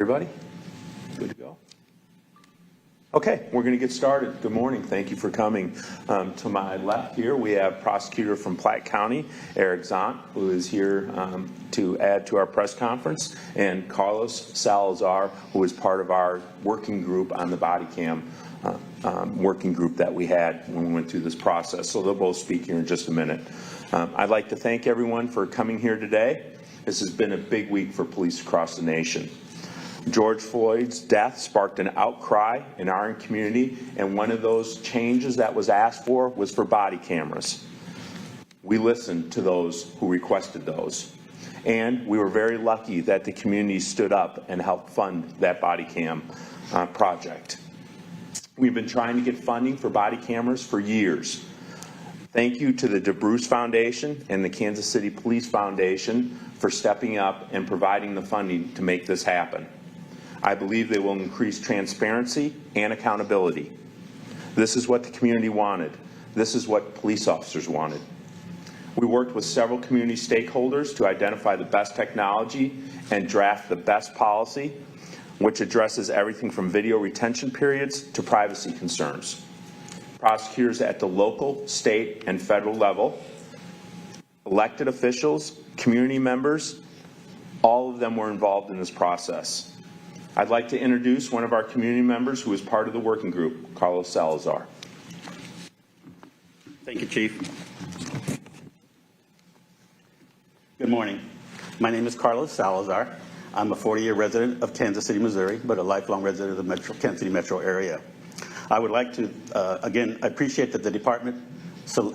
Everybody? Good to go? Okay, we're going to get started. Good morning. Thank you for coming. To my left here, we have prosecutor from Platte County, Eric Zant, who is here to add to our press conference, and Carlos Salazar, who is part of our working group on the body cam working group that we had when we went through this process. So they'll both speak here in just a minute. I'd like to thank everyone for coming here today. This has been a big week for police across the nation. George Floyd's death sparked an outcry in our community, and one of those changes that was asked for was for body cameras. We listened to those who requested those, and we were very lucky that the community stood up and helped fund that body cam project. We've been trying to get funding for body cameras for years. Thank you to the DeBruce Foundation and the Kansas City Police Foundation for stepping up and providing the funding to make this happen. I believe they will increase transparency and accountability. This is what the community wanted. This is what police officers wanted. We worked with several community stakeholders to identify the best technology and draft the best policy, which addresses everything from video retention periods to privacy concerns. Prosecutors at the local, state, and federal level, elected officials, community members, all of them were involved in this process. I'd like to introduce one of our community members who is part of the working group, Carlos Salazar. Thank you, Chief. Good morning. My name is Carlos Salazar. I'm a 40-year resident of Kansas City, Missouri, but a lifelong resident of the Kansas City metro area. I would like to, again, I appreciate that the department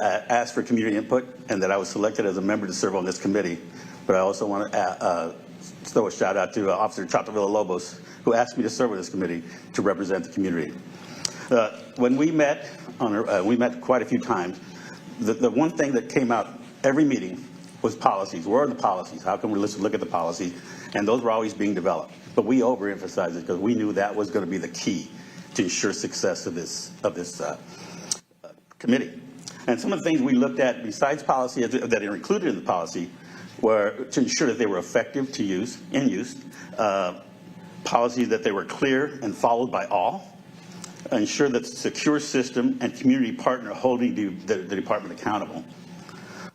asked for community input and that I was selected as a member to serve on this committee. But I also want to throw a shout out to Officer Chato Villalobos, who asked me to serve with this committee to represent the community. When we met, we met quite a few times. The one thing that came out every meeting was policies. Where are the policies? How can we look at the policies? And those were always being developed. But we overemphasized it because we knew that was going to be the key to ensure success of this committee. And some of the things we looked at besides policy that are included in the policy were to ensure that they were effective to use, in use, policies that they were clear and followed by all, ensure that secure system and community partner holding the department accountable,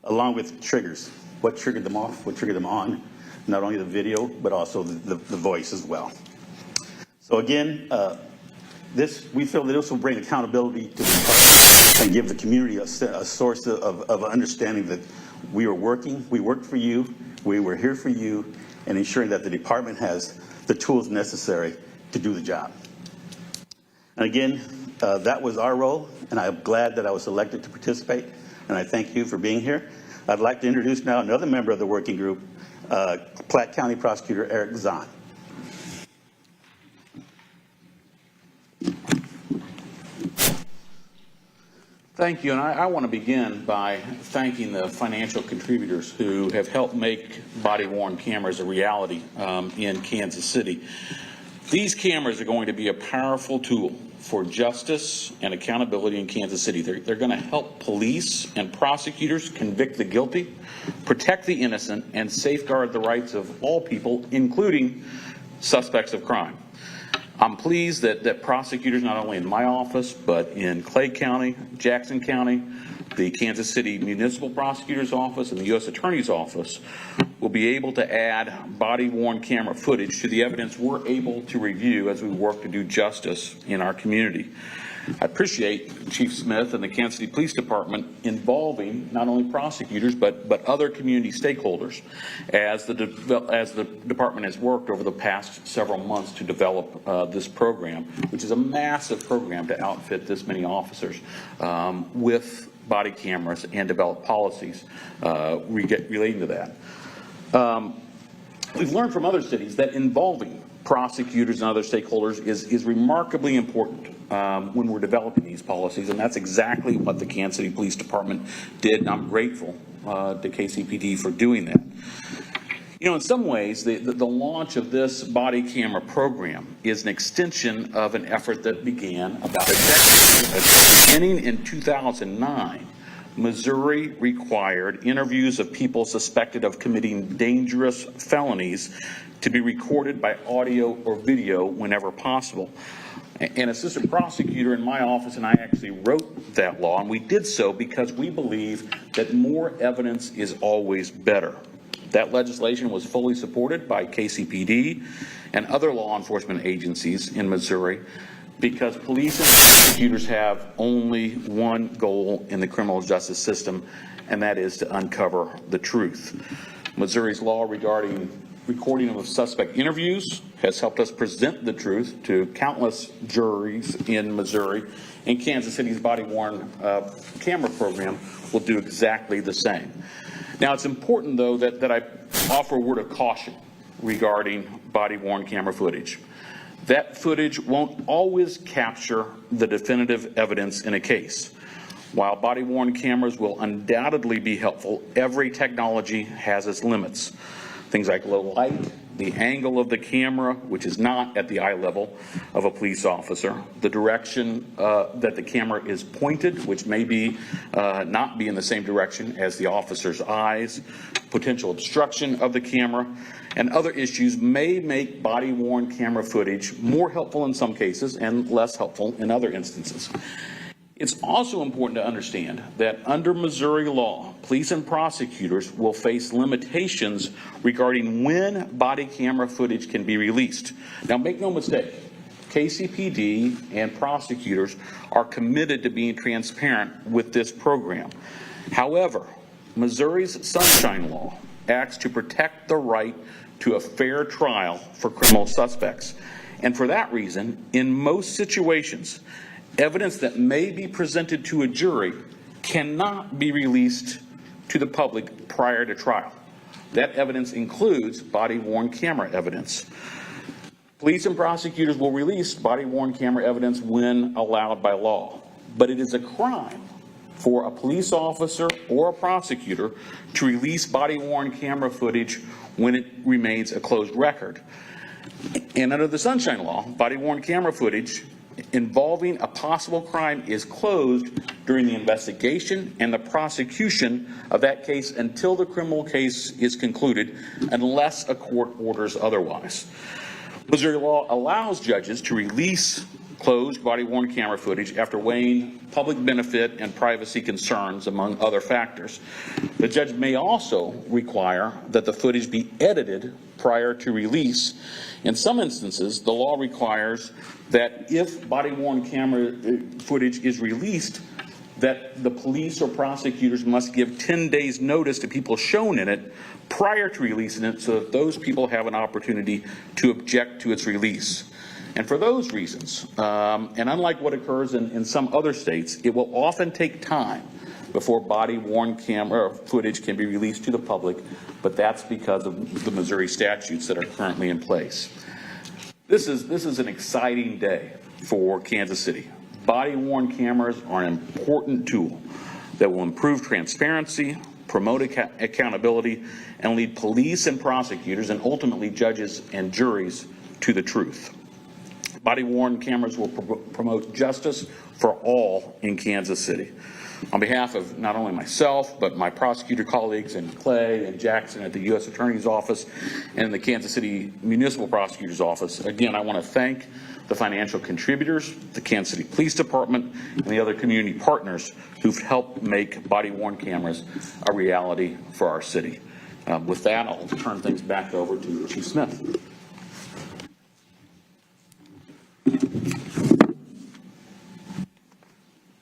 along with triggers, what triggered them off, what triggered them on, not only the video, but also the voice as well. So again, we feel that this will bring accountability to the department and give the community a source of understanding that we worked for you, we were here for you, and ensuring that the department has the tools necessary to do the job. And again, that was our role, and I'm glad that I was selected to participate, and I thank you for being here. I'd like to introduce now another member of the working group, Platte County Prosecutor Eric Zant. Thank you, and I want to begin by thanking the financial contributors who have helped make body-worn cameras a reality in Kansas City. These cameras are going to be a powerful tool for justice and accountability in Kansas City. They're going to help police and prosecutors convict the guilty, protect the innocent, and safeguard the rights of all people, including suspects of crime. I'm pleased that prosecutors, not only in my office, but in Clay County, Jackson County, the Kansas City Municipal Prosecutor's Office, and the U.S. Attorney's Office will be able to add body-worn camera footage to the evidence we're able to review as we work to do justice in our community. I appreciate Chief Smith and the Kansas City Police Department involving not only prosecutors but other community stakeholders as the department has worked over the past several months to develop this program, which is a massive program to outfit this many officers with body cameras and develop policies relating to that. We've learned from other cities that involving prosecutors and other stakeholders is remarkably important when we're developing these policies, and that's exactly what the Kansas City Police Department did, and I'm grateful to KCPD for doing that. You know, in some ways, the launch of this body camera program is an extension of an effort that began about a decade ago. Beginning in 2009, Missouri required interviews of people suspected of committing dangerous felonies to be recorded by audio or video whenever possible. An assistant prosecutor in my office and I actually wrote that law, and we did so because we believe that more evidence is always better. That legislation was fully supported by KCPD and other law enforcement agencies in Missouri because police and prosecutors have only one goal in the criminal justice system, and that is to uncover the truth. Missouri's law regarding recording of suspect interviews has helped us present the truth to countless juries in Missouri, and Kansas City's body-worn camera program will do exactly the same. Now, it's important, though, that I offer a word of caution regarding body-worn camera footage. That footage won't always capture the definitive evidence in a case. While body-worn cameras will undoubtedly be helpful, every technology has its limits. Things like low light, the angle of the camera, which is not at the eye level of a police officer, the direction that the camera is pointed, which may be not be in the same direction as the officer's eyes, potential obstruction of the camera, and other issues may make body-worn camera footage more helpful in some cases and less helpful in other instances. It's also important to understand that under Missouri law, police and prosecutors will face limitations regarding when body camera footage can be released. Now, make no mistake, KCPD and prosecutors are committed to being transparent with this program. However, Missouri's Sunshine Law acts to protect the right to a fair trial for criminal suspects. And for that reason, in most situations, evidence that may be presented to a jury cannot be released to the public prior to trial. That evidence includes body-worn camera evidence. Police and prosecutors will release body-worn camera evidence when allowed by law, but it is a crime for a police officer or a prosecutor to release body-worn camera footage when it remains a closed record. And under the Sunshine Law, body-worn camera footage involving a possible crime is closed during the investigation and the prosecution of that case until the criminal case is concluded, unless a court orders otherwise. Missouri law allows judges to release closed body-worn camera footage after weighing public benefit and privacy concerns, among other factors. The judge may also require that the footage be edited prior to release. In some instances, the law requires that if body-worn camera footage is released, that the police or prosecutors must give 10 days notice to people shown in it prior to releasing it so that those people have an opportunity to object to its release. And for those reasons, and unlike what occurs in some other states, it will often take time before body-worn camera footage can be released to the public, but that's because of the Missouri statutes that are currently in place. This is an exciting day for Kansas City. Body-worn cameras are an important tool that will improve transparency, promote accountability, and lead police and prosecutors, and ultimately judges and juries, to the truth. Body-worn cameras will promote justice for all in Kansas City. On behalf of not only myself, but my prosecutor colleagues in Clay and Jackson at the U.S. Attorney's Office and the Kansas City Municipal Prosecutor's Office, again, I want to thank the financial contributors, the Kansas City Police Department, and the other community partners who've helped make body-worn cameras a reality for our city. With that, I'll turn things back over to Chief Smith.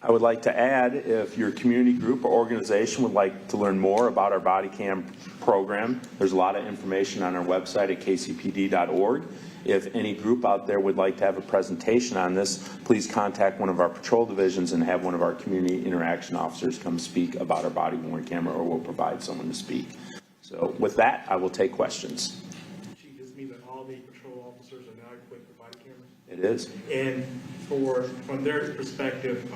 I would like to add, if your community group or organization would like to learn more about our body cam program, there's a lot of information on our website at kcpd.org. If any group out there would like to have a presentation on this, please contact one of our patrol divisions and have one of our community interaction officers come speak about our body-worn camera, or we'll provide someone to speak. So with that, I will take questions. Chief, does this mean that all the patrol officers are now equipped with body cameras? It is. And from their perspective,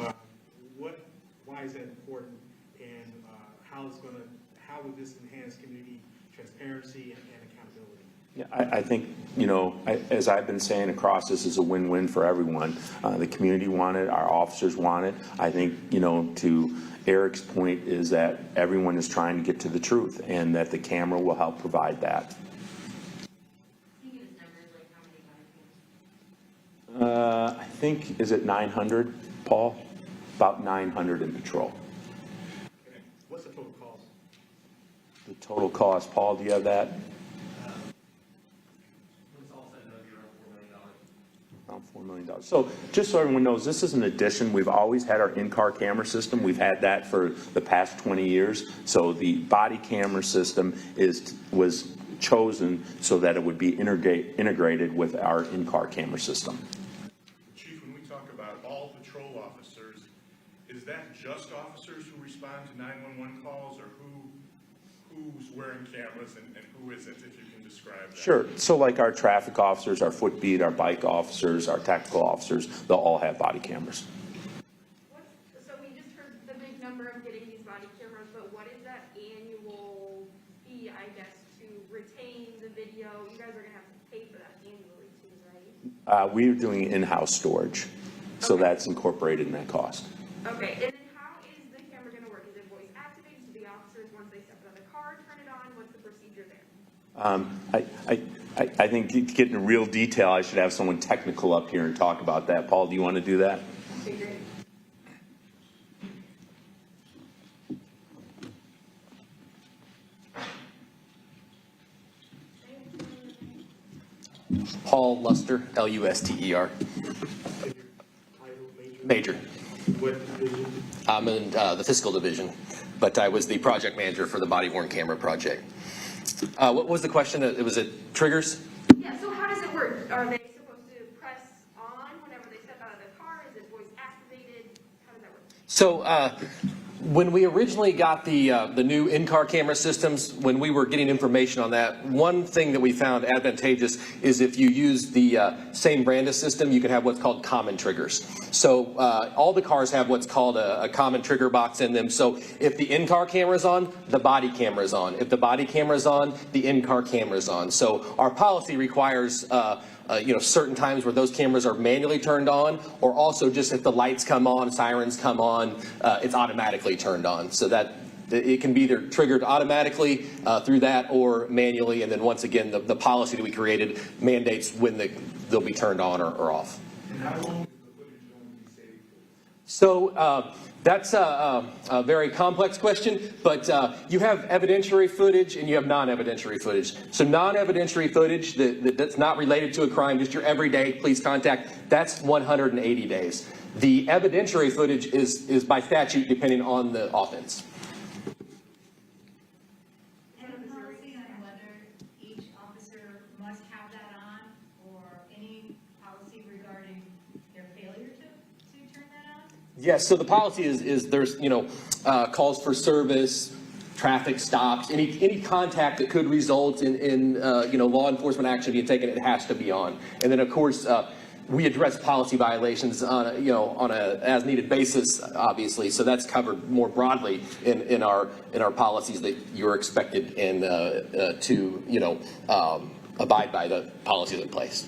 why is that important, and how would this enhance community transparency and accountability? Yeah, I think, you know, as I've been saying across, this is a win-win for everyone. The community want it, our officers want it. I think, you know, to Eric's point is that everyone is trying to get to the truth, and that the camera will help provide that. Can you give us numbers, like how many body cams? I think, is it 900, Paul? About 900 in patrol. Okay. What's the total cost? The total cost, Paul, do you have that? Around $4 million. So just so everyone knows, this is an addition. We've always had our in-car camera system. We've had that for the past 20 years. So the body camera system was chosen so that it would be integrated with our in-car camera system. Chief, when we talk about all patrol officers, is that just officers who respond to 911 calls, or who's wearing cameras and who isn't, if you can describe that? Sure. So like our traffic officers, our foot beat, our bike officers, our tactical officers, they'll all have body cameras. So we just heard the big number of getting these body cameras, but what is that annual fee, I guess, to retain the video? You guys are gonna have to pay for that annually too, right? We're doing in-house storage, so Okay. that's incorporated in that cost. Okay, and then how is the camera gonna work? Is it voice activated? Do the officers, once they step out of the car, turn it on? What's the procedure there? I think to get into real detail, I should have someone technical up here and talk about that. Paul, do you want to do that? Okay, great. Paul Luster, L-U-S-T-E-R, Title, major. What division? I'm in the fiscal division, but I was the project manager for the body-worn camera project. What was the question? Was it triggers? Yeah, so how does it work? Are they supposed to press on whenever they step out of the car? Is it voice activated? How does that work? So when we originally got the new in-car camera systems, when we were getting information on that, one thing that we found advantageous is if you use the same brand system, you can have what's called common triggers. So all the cars have what's called a common trigger box in them. So if the in-car camera is on, the body camera is on. If the body camera is on, the in-car camera is on. So our policy requires certain times where those cameras are manually turned on, or also just if the lights come on, sirens come on, it's automatically turned on. So that it can be either triggered automatically through that or manually. And then once again, the policy that we created mandates when they'll be turned on or off. And how long is the footage going to be saved for? So that's a very complex question, but you have evidentiary footage and you have non-evidentiary footage. So non-evidentiary footage that's not related to a crime, just your everyday police contact, that's 180 days. The evidentiary footage is by statute depending on the offense. Any policy on whether each officer must have that on, or any policy regarding their failure to turn that on? Yes, so the policy is there's, calls for service, traffic stops, any contact that could result in law enforcement action being taken, it has to be on. And then, of course, we address policy violations on a as needed basis, obviously. So that's covered more broadly in our policies that you're expected to abide by the policies in place.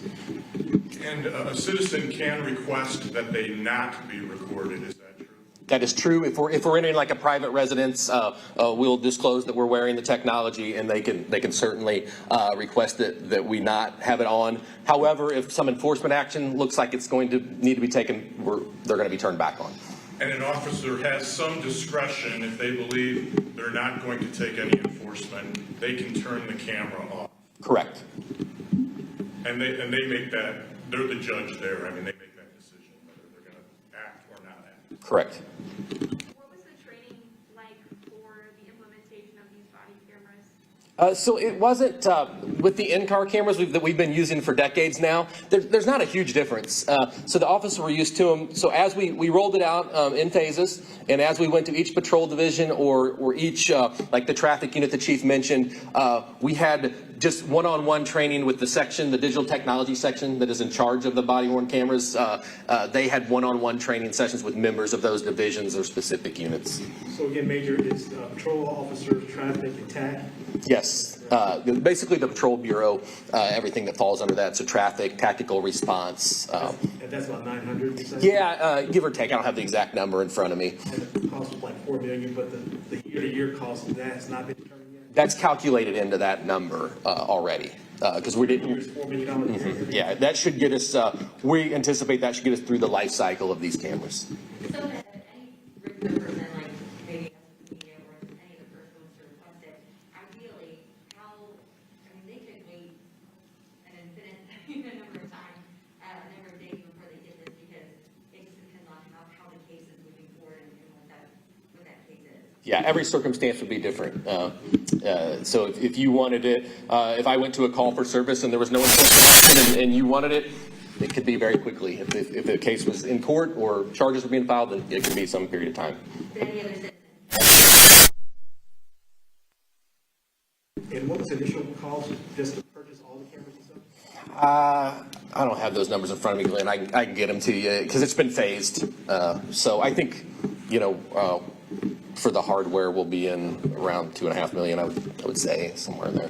And a citizen can request that they not be recorded, is that true? That is true. If we're entering like a private residence, we'll disclose that we're wearing the technology, and they can certainly request that we not have it on. However, if some enforcement action looks like it's going to need to be taken, they're going to be turned back on. And an officer has some discretion if they believe they're not going to take any enforcement, they can turn the camera off. Correct. And they make that, they're the judge there, I mean, they make that decision whether they're going to act or not act. Correct. What was the training like for the implementation of these body cameras? So it wasn't with the in-car cameras that we've been using for decades now. There's not a huge difference. So the officers were used to them. So as we rolled it out in phases, and as we went to each patrol division or each like the traffic unit the chief mentioned, we had just one-on-one training with the section, the digital technology section that is in charge of the body-worn cameras. They had one-on-one training sessions with members of those divisions or specific units. So again, Major, it's patrol officers, traffic, and TAC? Yes, basically the patrol bureau, everything that falls under that, so traffic, tactical response. And that's about 900, you said? Yeah, give or take. I don't have the exact number in front of me. And the cost was like $4 million, but the year-to-year cost of that has not been determined yet? That's calculated into that number already, because we didn't. Here's $4 million. Yeah, that should get us. We anticipate that should get us through the life cycle of these cameras. So that any written person, like maybe the media or any of the person wants to request it, ideally, they could wait an infinite number of time, a number of days before they get this, because it just depends on how the case is moving forward and what that case is. Yeah, every circumstance would be different. So if you wanted it, if I went to a call for service and there was no enforcement and you wanted it, it could be very quickly. If the case was in court or charges were being filed, then it could be some period of time. But any other citizen. And what was the initial cost just to purchase all the cameras and stuff? I don't have those numbers in front of me, Glenn. I can get them to you because it's been phased. So I think, for the hardware, we'll be in around $2.5 million. I would say somewhere in there.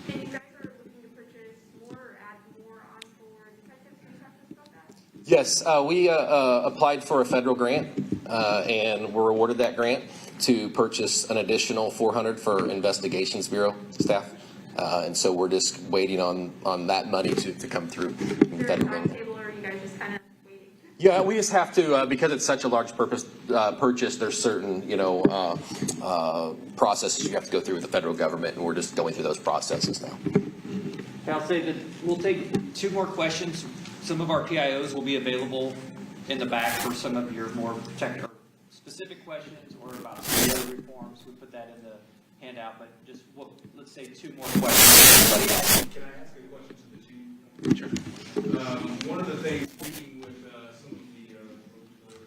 And you guys are looking to purchase more or add more on-board detectives? Can you talk to us about that? Yes, we applied for a federal grant and were awarded that grant to purchase an additional 400 for investigations bureau staff. And so we're just waiting on that money to come through. Is there a Federal grant. timetable, or are you guys just kind of waiting? Yeah, we just have to, because it's such a large purchase, there's certain, processes you have to go through with the federal government, and we're just going through those processes now. I'll say that we'll take 2 more questions. Some of our PIOs will be available in the back for some of your more technical, specific questions or about the other reforms. We put that in the handout, but just, let's say 2 more questions. Can I ask a question to the chief? Sure. One of the things, speaking with some of the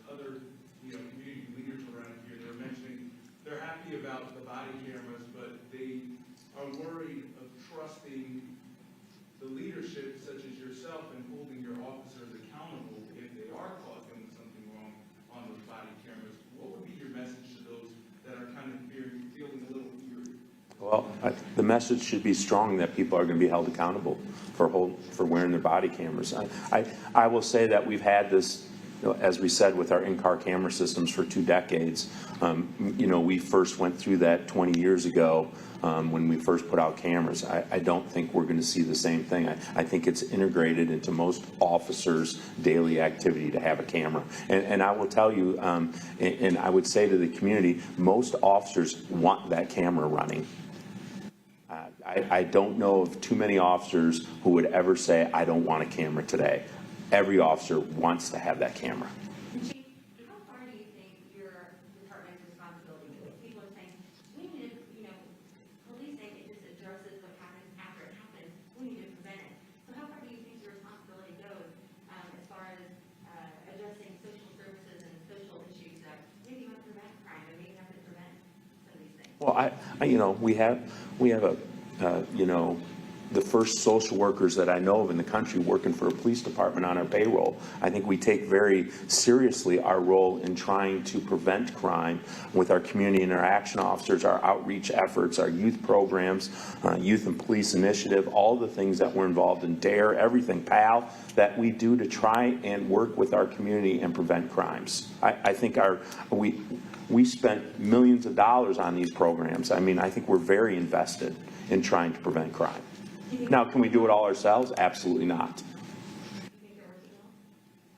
other, community leaders around here, they're mentioning they're happy about the body cameras, but they are worried of trusting the leadership, such as yourself, in holding your officers accountable if they are caught doing something wrong on those body cameras. What would be your message to those that are kind of feeling a little eerie? Well, the message should be strong that people are going to be held accountable for wearing their body cameras. I will say that we've had this, as we said, with our in-car camera systems for 2 decades. We first went through that 20 years ago when we first put out cameras. I don't think we're going to see the same thing. I think it's integrated into most officers' daily activity to have a camera. And I will tell you, and I would say to the community, most officers want that camera running. I don't know of too many officers who would ever say, I don't want a camera today. Every officer wants to have that camera. Chief, how far do you think your department's responsibility goes? People are saying, we need to, policing, it just addresses what happens after it happens. We need to prevent it. So how far do you think your responsibility goes as far as addressing social services and social issues that maybe you want to prevent crime and maybe you have to prevent some of these things? Well, we have the first social workers that I know of in the country working for a police department on our payroll. I think we take very seriously our role in trying to prevent crime with our community interaction officers, our outreach efforts, our youth programs, youth and police initiative, all the things that we're involved in, DARE, everything, PAL, that we do to try and work with our community and prevent crimes. I think we spent millions of dollars on these programs. I think we're very invested in trying to prevent crime. Now, can we do it all ourselves? Absolutely not.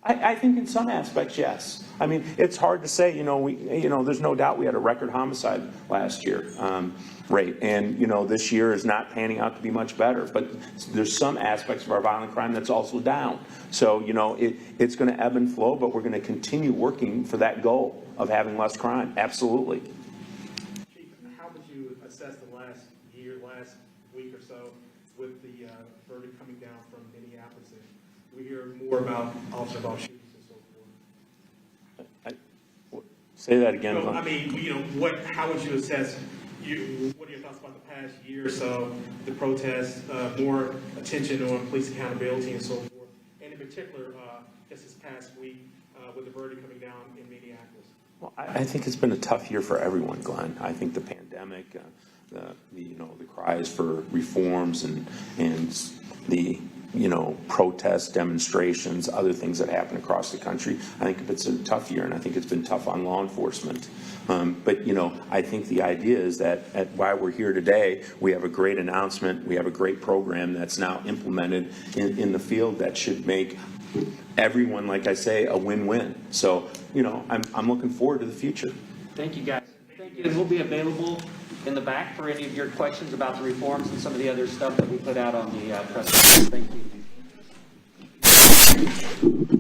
I think in some aspects, yes. It's hard to say. There's no doubt we had a record homicide last year rate, and this year is not panning out to be much better. But there's some aspects of our violent crime that's also down. So it's going to ebb and flow, but we're going to continue working for that goal of having less crime. Absolutely. Chief, how would you assess the last week or so with the verdict coming down from Minneapolis? We hear more about officer-involved shootings and so forth. Say that again. How would you assess what are your thoughts about the past year or so, the protests, more attention on police accountability and so forth? And in particular, just this past week, with the verdict coming down in Minneapolis. Well, I think it's been a tough year for everyone, Glenn. I think the pandemic, the cries for reforms and the protests, demonstrations, other things that happen across the country. I think it's a tough year, and I think it's been tough on law enforcement. But I think the idea is that while we're here today, we have a great announcement, we have a great program that's now implemented in the field that should make everyone, like I say, a win-win. So, I'm looking forward to the future. Thank you, guys. Thank you. And we'll be available in the back for any of your questions about the reforms and some of the other stuff that we put out on the press release. Thank you.